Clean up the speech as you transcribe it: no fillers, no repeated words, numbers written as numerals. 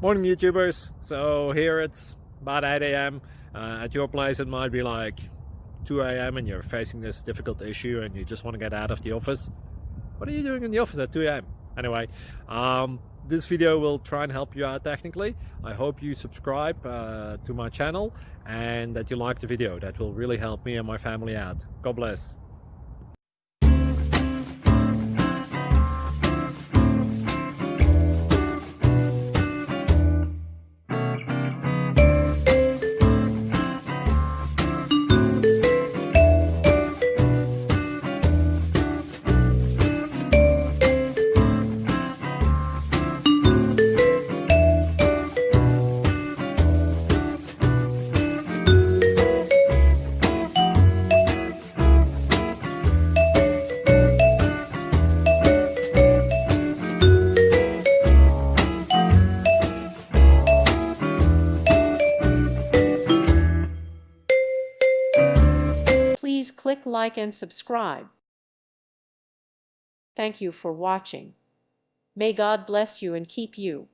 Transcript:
Morning YouTubers. So here it's about 8 a.m. At your place it might be like 2 a.m. and you're facing this difficult issue and you just want to get out of the office. What are you doing in the office at 2 a.m.? Anyway, this video will try and help you out technically. I hope you subscribe to my channel and that you like the video. That will really help me and my family out. God bless. Please click like and subscribe. Thank you for watching. May God bless you and keep you.